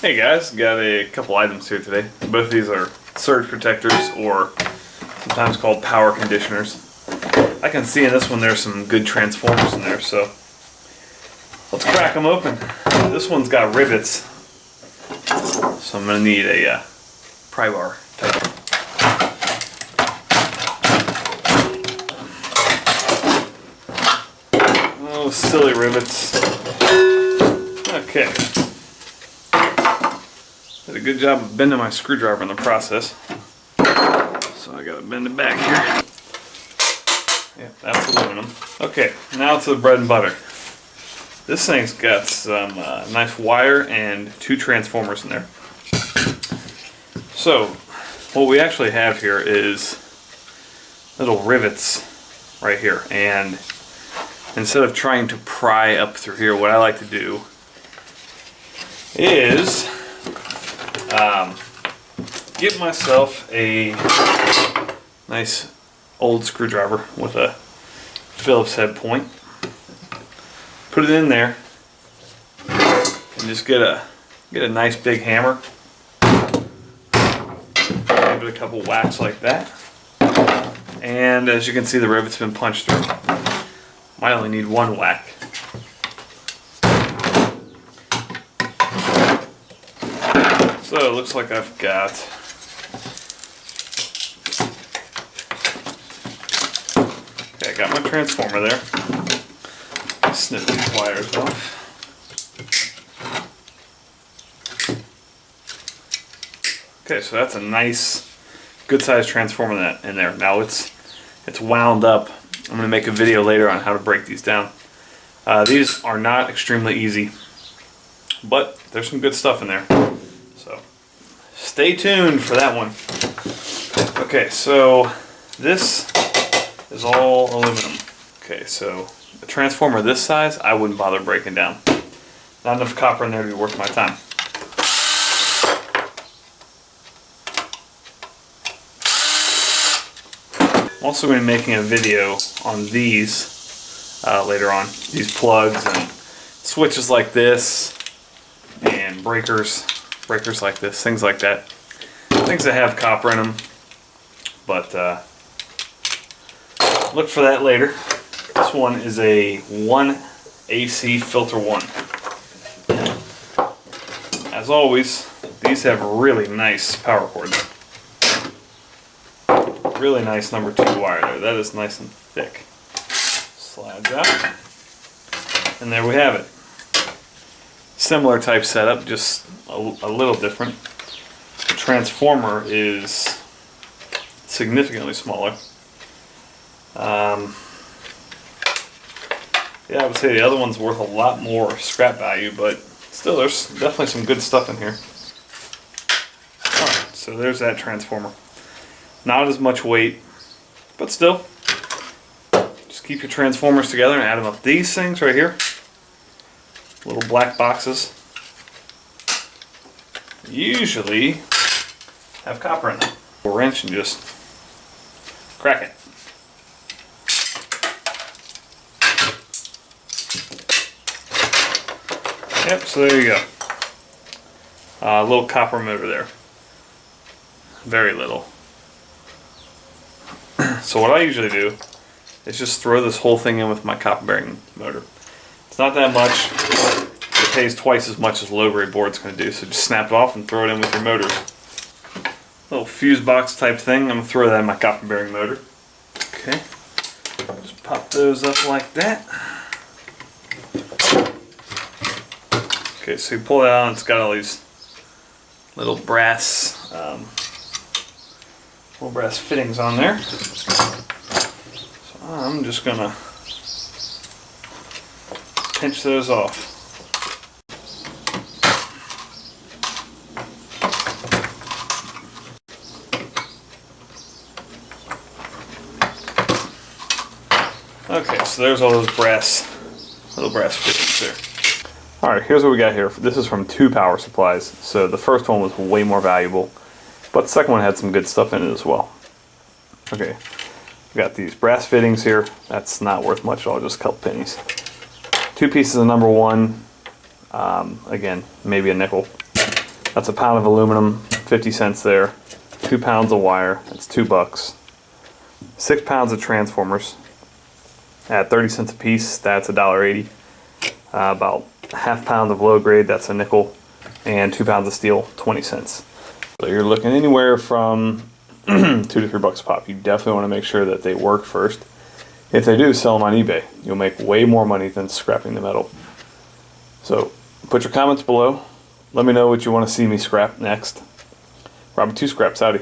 Hey guys, got a couple items here today. Both of these are surge protectors, or sometimes called power conditioners. I can see in this one there's some good transformers in there, so let's crack them open. This one's got rivets, so I'm going to need a pry bar type. Oh, silly rivets. Okay. Did a good job of bending my screwdriver in the process. So I gotta bend it back here. Yep, that's aluminum. Okay, now to the bread and butter. This thing's got some nice wire and two transformers in there. So, what we actually have here is little rivets right here. And instead of trying to pry up through here, what I like to do is get myself a nice old screwdriver with a Phillips head point, put it in there, and just get a nice big hammer, give it a couple whacks like that, and as you can see the rivet's been punched through. Might only need one whack. So it looks like I've got I got my transformer there. Snip these wires off. Okay, so that's a nice, good sized transformer in there. Now it's wound up. I'm going to make a video later on how to break these down. These are not extremely easy, but there's some good stuff in there. So stay tuned for that one. Okay, so this is all aluminum. Okay, so a transformer this size, I wouldn't bother breaking down. Not enough copper in there to be worth my time. I'm also going to be making a video on these later on. These plugs and switches like this, and breakers like this, things like that. Things that have copper in them, but look for that later. This one is a 1 AC filter 1. As always, these have really nice power cords. Really nice number 2 wire there. That is nice and thick. Slides out. And there we have it. Similar type setup, just a little different. The transformer is significantly smaller. Yeah, I would say the other one's worth a lot more scrap value, but still there's definitely some good stuff in here. Alright, so there's that transformer. Not as much weight, but still, just keep your transformers together and add them up. These things right here, little black boxes, usually have copper in them. A wrench and just crack it. Yep, so there you go. A little copper motor there. Very little. So what I usually do is just throw this whole thing in with my copper bearing motor. It's not that much. It pays twice as much as a low grade board's going to do. So just snap it off and throw it in with your motors. Little fuse box type thing. I'm going to throw that in my copper bearing motor. Okay. Just pop those up like that. Okay, so you pull that out and it's got all these little brass fittings on there. So I'm just gonna pinch those off. Okay, so there's all those little brass fittings there. Alright, here's what we got here. This is from 2 power supplies. So the first one was way more valuable, but the second one had some good stuff in it as well. Okay, we got these brass fittings here. That's not worth much at all, just a couple pennies. 2 pieces of number 1, again, maybe a nickel. That's a pound of aluminum, 50 cents there. 2 pounds of wire, that's $2. 6 pounds of transformers at 30 cents a piece, that's $1.80. About ½ pound of low grade, that's a nickel. And 2 pounds of steel, 20 cents. So you're looking anywhere from $2 to $3 a pop. You definitely want to make sure that they work first. If they do, sell them on eBay. You'll make way more money than scrapping the metal. So put your comments below. Let me know what you want to see me scrap next. RobbieTwoScraps out.